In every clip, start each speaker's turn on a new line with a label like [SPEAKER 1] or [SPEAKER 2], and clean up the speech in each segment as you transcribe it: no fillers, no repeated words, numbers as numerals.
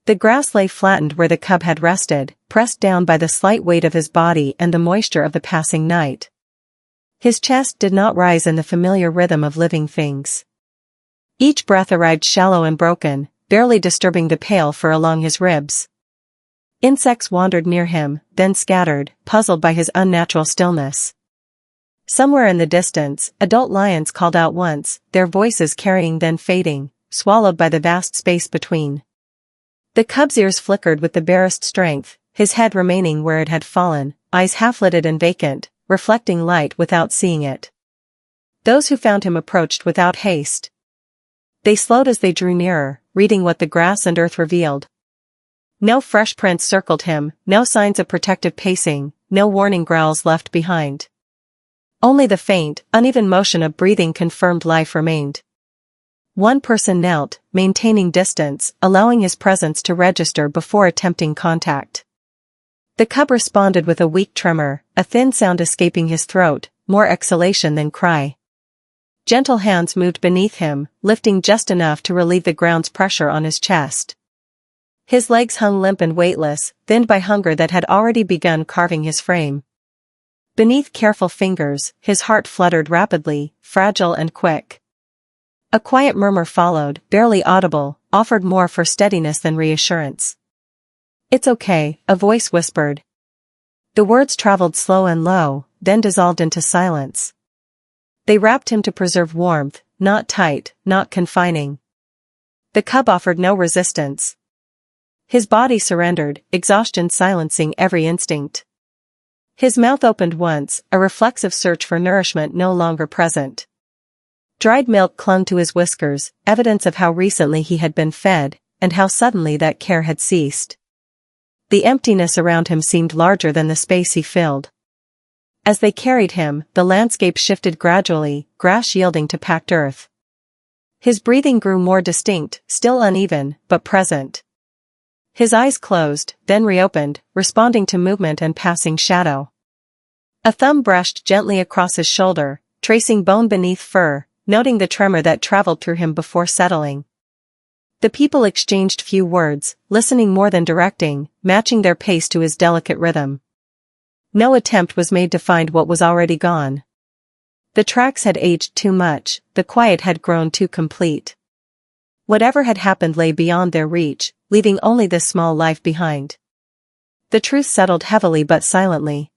[SPEAKER 1] The grass lay flattened where the cub had rested, pressed down by the slight weight of his body and the moisture of the passing night. His chest did not rise in the familiar rhythm of living things. Each breath arrived shallow and broken, barely disturbing the pale fur along his ribs. Insects wandered near him, then scattered, puzzled by his unnatural stillness. Somewhere in the distance, adult lions called out once, their voices carrying then fading, swallowed by the vast space between. The cub's ears flickered with the barest strength, his head remaining where it had fallen, eyes half-lidded and vacant, reflecting light without seeing it. Those who found him approached without haste. They slowed as they drew nearer, reading what the grass and earth revealed. No fresh prints circled him, no signs of protective pacing, no warning growls left behind. Only the faint, uneven motion of breathing confirmed life remained. One person knelt, maintaining distance, allowing his presence to register before attempting contact. The cub responded with a weak tremor, a thin sound escaping his throat, more exhalation than cry. Gentle hands moved beneath him, lifting just enough to relieve the ground's pressure on his chest. His legs hung limp and weightless, thinned by hunger that had already begun carving his frame. Beneath careful fingers, his heart fluttered rapidly, fragile and quick. A quiet murmur followed, barely audible, offered more for steadiness than reassurance. "It's okay," a voice whispered. The words traveled slow and low, then dissolved into silence. They wrapped him to preserve warmth, not tight, not confining. The cub offered no resistance. His body surrendered, exhaustion silencing every instinct. His mouth opened once, a reflexive search for nourishment no longer present. Dried milk clung to his whiskers, evidence of how recently he had been fed, and how suddenly that care had ceased. The emptiness around him seemed larger than the space he filled. As they carried him, the landscape shifted gradually, grass yielding to packed earth. His breathing grew more distinct, still uneven, but present. His eyes closed, then reopened, responding to movement and passing shadow. A thumb brushed gently across his shoulder, tracing bone beneath fur, noting the tremor that traveled through him before settling. The people exchanged few words, listening more than directing, matching their pace to his delicate rhythm. No attempt was made to find what was already gone. The tracks had aged too much, the quiet had grown too complete. Whatever had happened lay beyond their reach, leaving only this small life behind. The truth settled heavily but silently.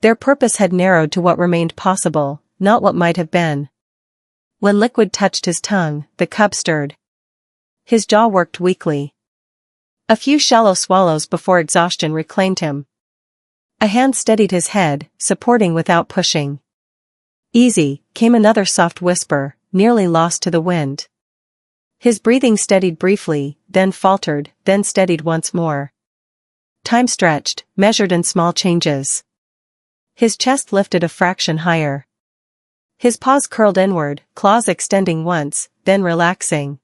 [SPEAKER 1] Their purpose had narrowed to what remained possible, not what might have been. When liquid touched his tongue, the cub stirred. His jaw worked weakly. A few shallow swallows before exhaustion reclaimed him. A hand steadied his head, supporting without pushing. "Easy," came another soft whisper, nearly lost to the wind. His breathing steadied briefly, then faltered, then steadied once more. Time stretched, measured in small changes. His chest lifted a fraction higher. His paws curled inward, claws extending once, then relaxing.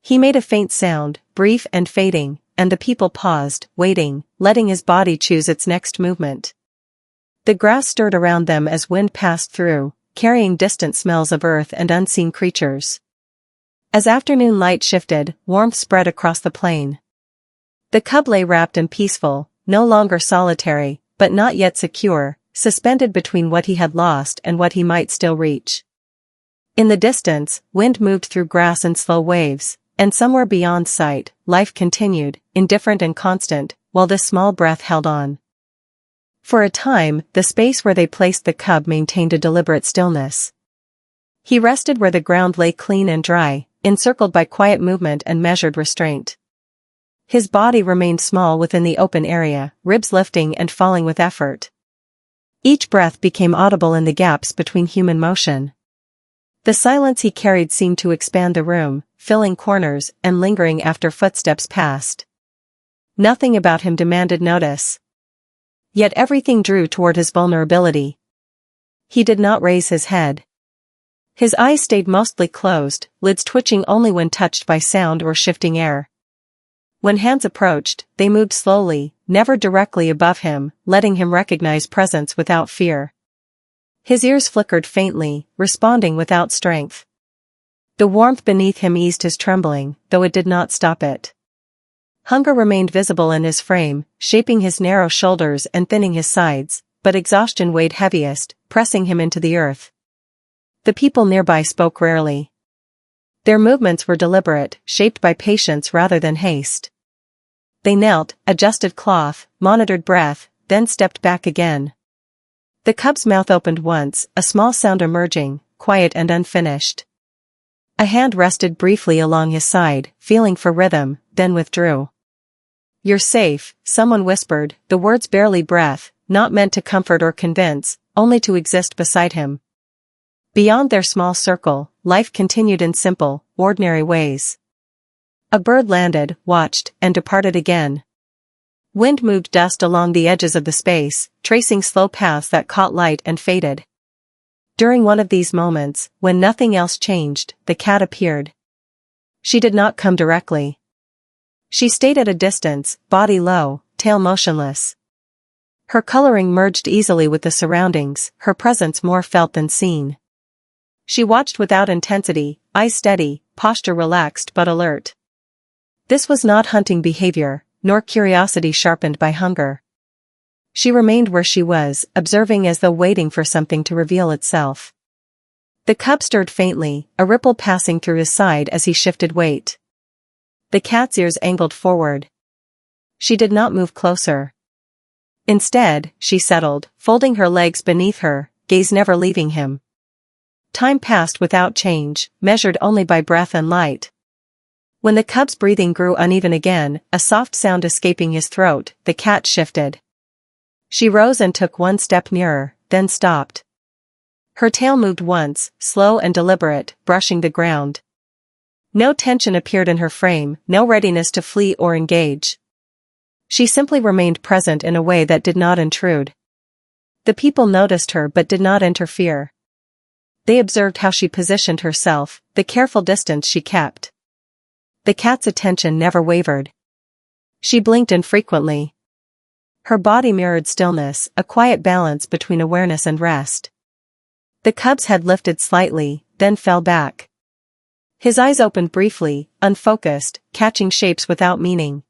[SPEAKER 1] He made a faint sound, brief and fading, and the people paused, waiting, letting his body choose its next movement. The grass stirred around them as wind passed through, carrying distant smells of earth and unseen creatures. As afternoon light shifted, warmth spread across the plain. The cub lay wrapped and peaceful, no longer solitary, but not yet secure, suspended between what he had lost and what he might still reach. In the distance, wind moved through grass in slow waves, and somewhere beyond sight, life continued, indifferent and constant, while this small breath held on. For a time, the space where they placed the cub maintained a deliberate stillness. He rested where the ground lay clean and dry, encircled by quiet movement and measured restraint. His body remained small within the open area, ribs lifting and falling with effort. Each breath became audible in the gaps between human motion. The silence he carried seemed to expand the room, filling corners and lingering after footsteps passed. Nothing about him demanded notice. Yet everything drew toward his vulnerability. He did not raise his head. His eyes stayed mostly closed, lids twitching only when touched by sound or shifting air. When hands approached, they moved slowly, never directly above him, letting him recognize presence without fear. His ears flickered faintly, responding without strength. The warmth beneath him eased his trembling, though it did not stop it. Hunger remained visible in his frame, shaping his narrow shoulders and thinning his sides, but exhaustion weighed heaviest, pressing him into the earth. The people nearby spoke rarely. Their movements were deliberate, shaped by patience rather than haste. They knelt, adjusted cloth, monitored breath, then stepped back again. The cub's mouth opened once, a small sound emerging, quiet and unfinished. A hand rested briefly along his side, feeling for rhythm, then withdrew. "You're safe," someone whispered, the words barely breath, not meant to comfort or convince, only to exist beside him. Beyond their small circle, life continued in simple, ordinary ways. A bird landed, watched, and departed again. Wind moved dust along the edges of the space, tracing slow paths that caught light and faded. During one of these moments, when nothing else changed, the cat appeared. She did not come directly. She stayed at a distance, body low, tail motionless. Her coloring merged easily with the surroundings, her presence more felt than seen. She watched without intensity, eyes steady, posture relaxed but alert. This was not hunting behavior, nor curiosity sharpened by hunger. She remained where she was, observing as though waiting for something to reveal itself. The cub stirred faintly, a ripple passing through his side as he shifted weight. The cat's ears angled forward. She did not move closer. Instead, she settled, folding her legs beneath her, gaze never leaving him. Time passed without change, measured only by breath and light. When the cub's breathing grew uneven again, a soft sound escaping his throat, the cat shifted. She rose and took one step nearer, then stopped. Her tail moved once, slow and deliberate, brushing the ground. No tension appeared in her frame, no readiness to flee or engage. She simply remained present in a way that did not intrude. The people noticed her but did not interfere. They observed how she positioned herself, the careful distance she kept. The cat's attention never wavered. She blinked infrequently. Her body mirrored stillness, a quiet balance between awareness and rest. The cub's head lifted slightly, then fell back. His eyes opened briefly, unfocused, catching shapes without meaning.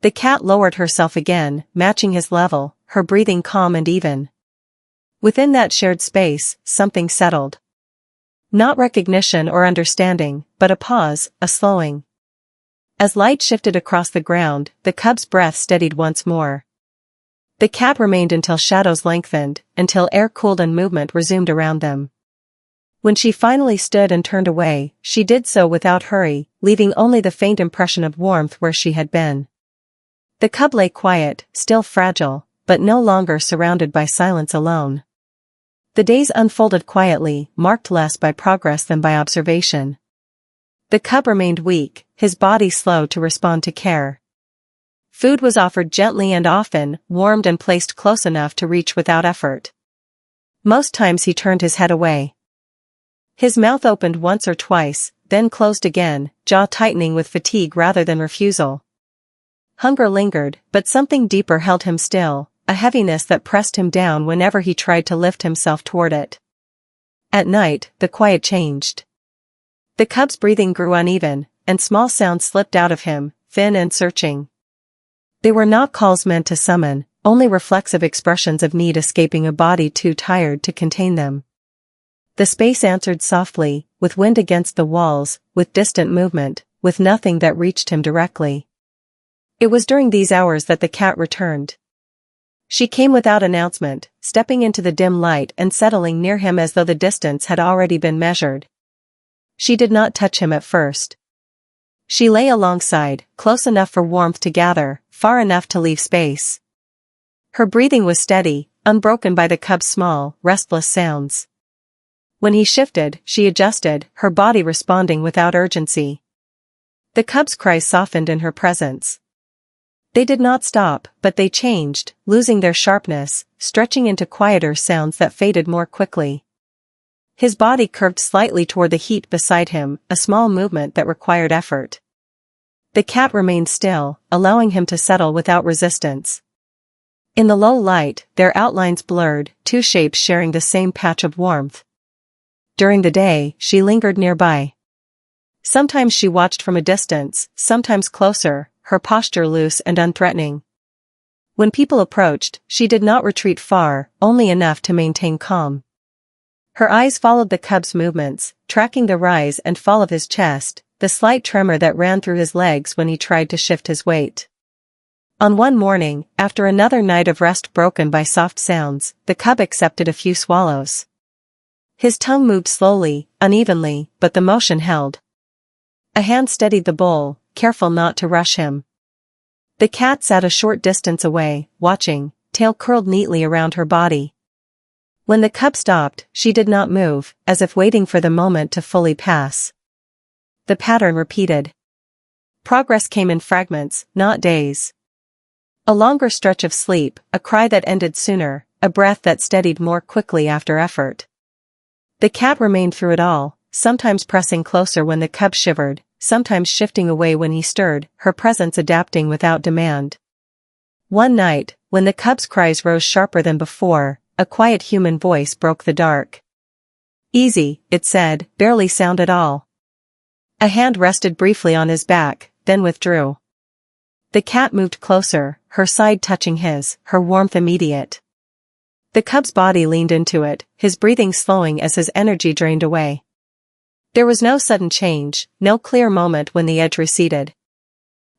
[SPEAKER 1] The cat lowered herself again, matching his level, her breathing calm and even. Within that shared space, something settled. Not recognition or understanding, but a pause, a slowing. As light shifted across the ground, the cub's breath steadied once more. The cat remained until shadows lengthened, until air cooled and movement resumed around them. When she finally stood and turned away, she did so without hurry, leaving only the faint impression of warmth where she had been. The cub lay quiet, still fragile, but no longer surrounded by silence alone. The days unfolded quietly, marked less by progress than by observation. The cub remained weak, his body slow to respond to care. Food was offered gently and often, warmed and placed close enough to reach without effort. Most times he turned his head away. His mouth opened once or twice, then closed again, jaw tightening with fatigue rather than refusal. Hunger lingered, but something deeper held him still, a heaviness that pressed him down whenever he tried to lift himself toward it. At night, the quiet changed. The cub's breathing grew uneven, and small sounds slipped out of him, thin and searching. They were not calls meant to summon, only reflexive expressions of need escaping a body too tired to contain them. The space answered softly, with wind against the walls, with distant movement, with nothing that reached him directly. It was during these hours that the cat returned. She came without announcement, stepping into the dim light and settling near him as though the distance had already been measured. She did not touch him at first. She lay alongside, close enough for warmth to gather, far enough to leave space. Her breathing was steady, unbroken by the cub's small, restless sounds. When he shifted, she adjusted, her body responding without urgency. The cub's cries softened in her presence. They did not stop, but they changed, losing their sharpness, stretching into quieter sounds that faded more quickly. His body curved slightly toward the heat beside him, a small movement that required effort. The cat remained still, allowing him to settle without resistance. In the low light, their outlines blurred, two shapes sharing the same patch of warmth. During the day, she lingered nearby. Sometimes she watched from a distance, sometimes closer, her posture loose and unthreatening. When people approached, she did not retreat far, only enough to maintain calm. Her eyes followed the cub's movements, tracking the rise and fall of his chest, the slight tremor that ran through his legs when he tried to shift his weight. On one morning, after another night of rest broken by soft sounds, the cub accepted a few swallows. His tongue moved slowly, unevenly, but the motion held. A hand steadied the bowl, careful not to rush him. The cat sat a short distance away, watching, tail curled neatly around her body. When the cub stopped, she did not move, as if waiting for the moment to fully pass. The pattern repeated. Progress came in fragments, not days. A longer stretch of sleep, a cry that ended sooner, a breath that steadied more quickly after effort. The cat remained through it all, sometimes pressing closer when the cub shivered, sometimes shifting away when he stirred, her presence adapting without demand. One night, when the cub's cries rose sharper than before, a quiet human voice broke the dark. Easy, it said, barely sound at all. A hand rested briefly on his back, then withdrew. The cat moved closer, her side touching his, her warmth immediate. The cub's body leaned into it, his breathing slowing as his energy drained away. There was no sudden change, no clear moment when the edge receded.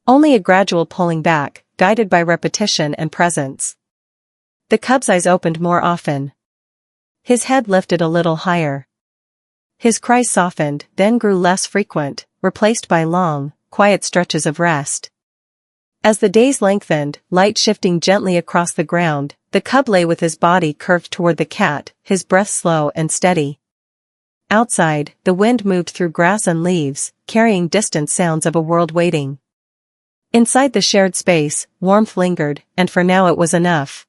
[SPEAKER 1] Only a gradual pulling back, guided by repetition and presence. The cub's eyes opened more often. His head lifted a little higher. His cries softened, then grew less frequent, replaced by long, quiet stretches of rest. As the days lengthened, light shifting gently across the ground, the cub lay with his body curved toward the cat, his breath slow and steady. Outside, the wind moved through grass and leaves, carrying distant sounds of a world waiting. Inside the shared space, warmth lingered, and for now it was enough.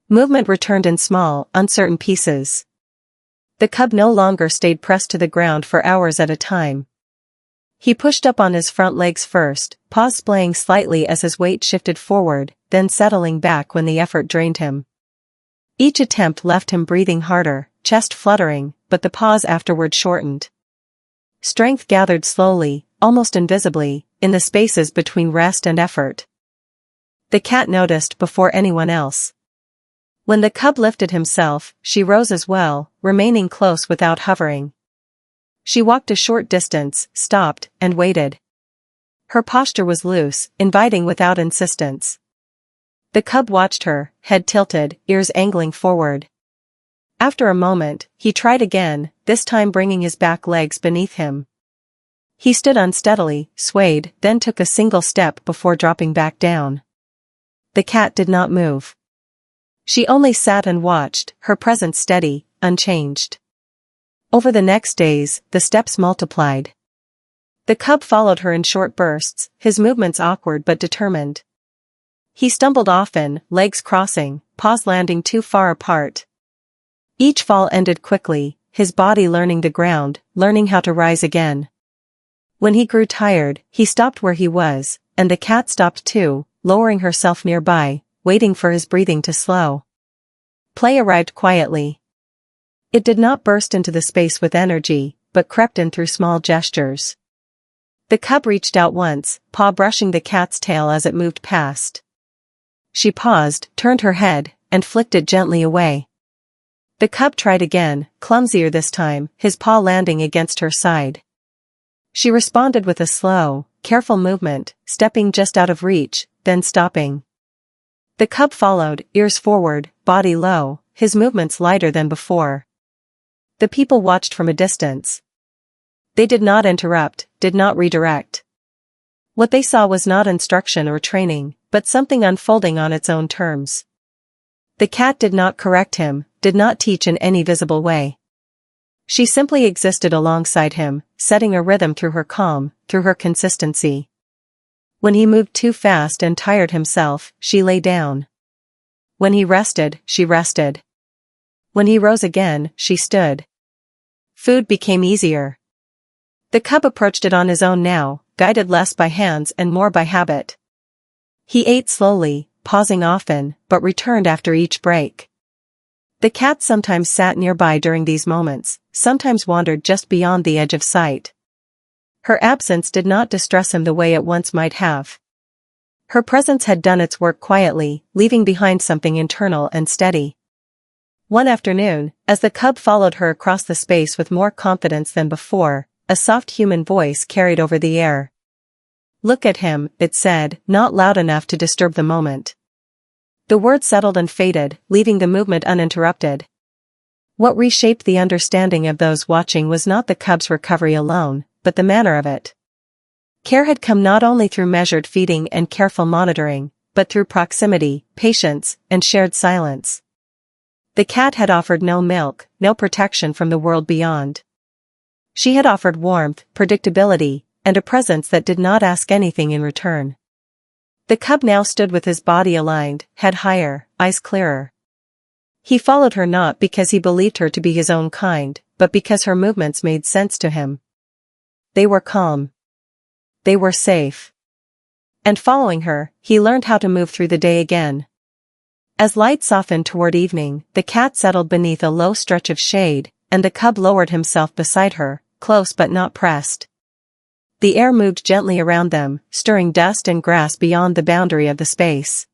[SPEAKER 1] Movement returned in small, uncertain pieces. The cub no longer stayed pressed to the ground for hours at a time. He pushed up on his front legs first, paws splaying slightly as his weight shifted forward, then settling back when the effort drained him. Each attempt left him breathing harder, chest fluttering, but the pause afterward shortened. Strength gathered slowly, almost invisibly, in the spaces between rest and effort. The cat noticed before anyone else. When the cub lifted himself, she rose as well, remaining close without hovering. She walked a short distance, stopped, and waited. Her posture was loose, inviting without insistence. The cub watched her, head tilted, ears angling forward. After a moment, he tried again, this time bringing his back legs beneath him. He stood unsteadily, swayed, then took a single step before dropping back down. The cat did not move. She only sat and watched, her presence steady, unchanged. Over the next days, the steps multiplied. The cub followed her in short bursts, his movements awkward but determined. He stumbled often, legs crossing, paws landing too far apart. Each fall ended quickly, his body learning the ground, learning how to rise again. When he grew tired, he stopped where he was, and the cat stopped too, lowering herself nearby, waiting for his breathing to slow. Play arrived quietly. It did not burst into the space with energy, but crept in through small gestures. The cub reached out once, paw brushing the cat's tail as it moved past. She paused, turned her head, and flicked it gently away. The cub tried again, clumsier this time, his paw landing against her side. She responded with a slow, careful movement, stepping just out of reach, then stopping. The cub followed, ears forward, body low, his movements lighter than before. The people watched from a distance. They did not interrupt, did not redirect. What they saw was not instruction or training, but something unfolding on its own terms. The cat did not correct him, did not teach in any visible way. She simply existed alongside him, setting a rhythm through her calm, through her consistency. When he moved too fast and tired himself, she lay down. When he rested, she rested. When he rose again, she stood. Food became easier. The cub approached it on his own now, guided less by hands and more by habit. He ate slowly, pausing often, but returned after each break. The cat sometimes sat nearby during these moments, sometimes wandered just beyond the edge of sight. Her absence did not distress him the way it once might have. Her presence had done its work quietly, leaving behind something internal and steady. One afternoon, as the cub followed her across the space with more confidence than before, a soft human voice carried over the air. "Look at him," it said, not loud enough to disturb the moment. The word settled and faded, leaving the movement uninterrupted. What reshaped the understanding of those watching was not the cub's recovery alone, but the manner of it. Care had come not only through measured feeding and careful monitoring, but through proximity, patience, and shared silence. The cat had offered no milk, no protection from the world beyond. She had offered warmth, predictability, and a presence that did not ask anything in return. The cub now stood with his body aligned, head higher, eyes clearer. He followed her not because he believed her to be his own kind, but because her movements made sense to him. They were calm. They were safe. And following her, he learned how to move through the day again. As light softened toward evening, the cat settled beneath a low stretch of shade, and the cub lowered himself beside her, close but not pressed. The air moved gently around them, stirring dust and grass beyond the boundary of the space.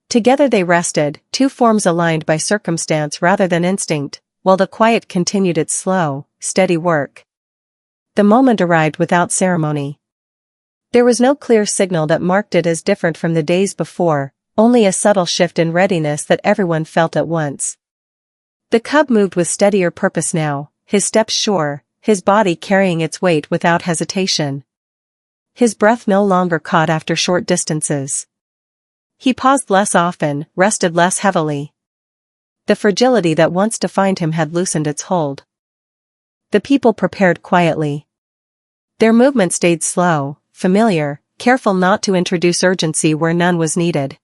[SPEAKER 1] Together they rested, two forms aligned by circumstance rather than instinct, while the quiet continued its slow, steady work. The moment arrived without ceremony. There was no clear signal that marked it as different from the days before, only a subtle shift in readiness that everyone felt at once. The cub moved with steadier purpose now, his steps sure, his body carrying its weight without hesitation. His breath no longer caught after short distances. He paused less often, rested less heavily. The fragility that once defined him had loosened its hold. The people prepared quietly. Their movement stayed slow, familiar, careful not to introduce urgency where none was needed.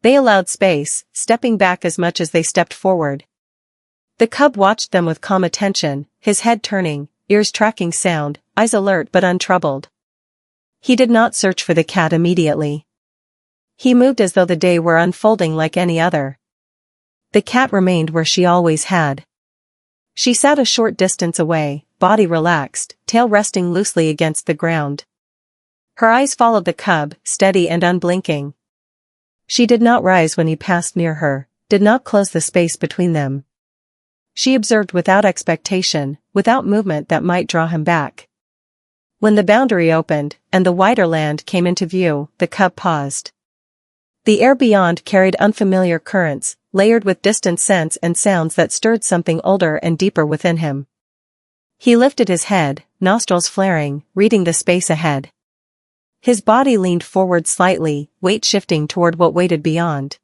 [SPEAKER 1] They allowed space, stepping back as much as they stepped forward. The cub watched them with calm attention, his head turning, ears tracking sound, eyes alert but untroubled. He did not search for the cat immediately. He moved as though the day were unfolding like any other. The cat remained where she always had. She sat a short distance away, body relaxed, tail resting loosely against the ground. Her eyes followed the cub, steady and unblinking. She did not rise when he passed near her, did not close the space between them. She observed without expectation, without movement that might draw him back. When the boundary opened, and the wider land came into view, the cub paused. The air beyond carried unfamiliar currents, layered with distant scents and sounds that stirred something older and deeper within him. He lifted his head, nostrils flaring, reading the space ahead. His body leaned forward slightly, weight shifting toward what waited beyond.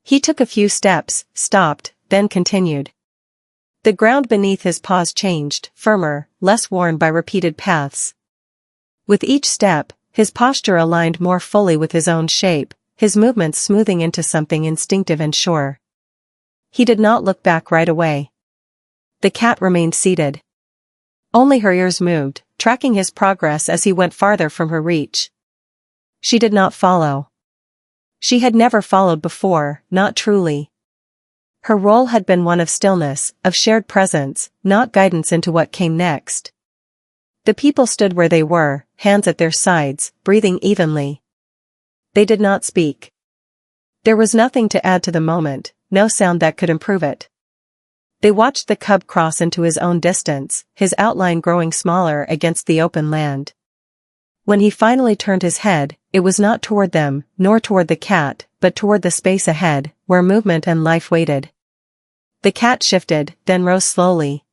[SPEAKER 1] He took a few steps, stopped, then continued. The ground beneath his paws changed, firmer, less worn by repeated paths. With each step, his posture aligned more fully with his own shape, his movements smoothing into something instinctive and sure. He did not look back right away. The cat remained seated. Only her ears moved, tracking his progress as he went farther from her reach. She did not follow. She had never followed before, not truly. Her role had been one of stillness, of shared presence, not guidance into what came next. The people stood where they were, hands at their sides, breathing evenly. They did not speak. There was nothing to add to the moment, no sound that could improve it. They watched the cub cross into his own distance, his outline growing smaller against the open land. When he finally turned his head, it was not toward them, nor toward the cat, but toward the space ahead, where movement and life waited. The cat shifted, then rose slowly.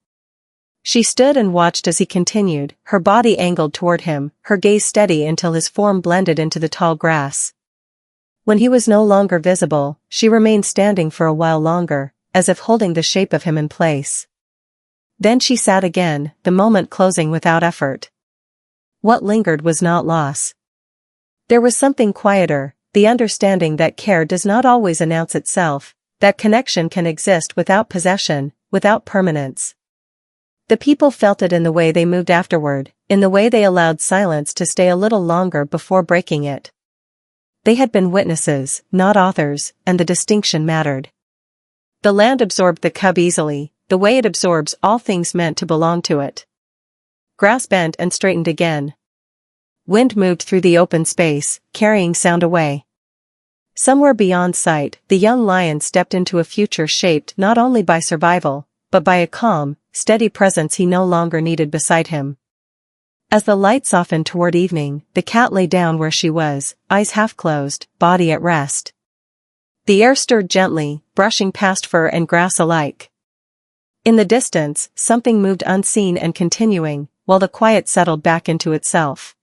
[SPEAKER 1] She stood and watched as he continued, her body angled toward him, her gaze steady until his form blended into the tall grass. When he was no longer visible, she remained standing for a while longer, as if holding the shape of him in place. Then she sat again, the moment closing without effort. What lingered was not loss. There was something quieter, the understanding that care does not always announce itself, that connection can exist without possession, without permanence. The people felt it in the way they moved afterward, in the way they allowed silence to stay a little longer before breaking it. They had been witnesses, not authors, and the distinction mattered. The land absorbed the cub easily, the way it absorbs all things meant to belong to it. Grass bent and straightened again. Wind moved through the open space, carrying sound away. Somewhere beyond sight, the young lion stepped into a future shaped not only by survival, but by a calm, steady presence he no longer needed beside him. As the light softened toward evening, the cat lay down where she was, eyes half closed, body at rest. The air stirred gently, brushing past fur and grass alike. In the distance, something moved unseen and continuing, while the quiet settled back into itself.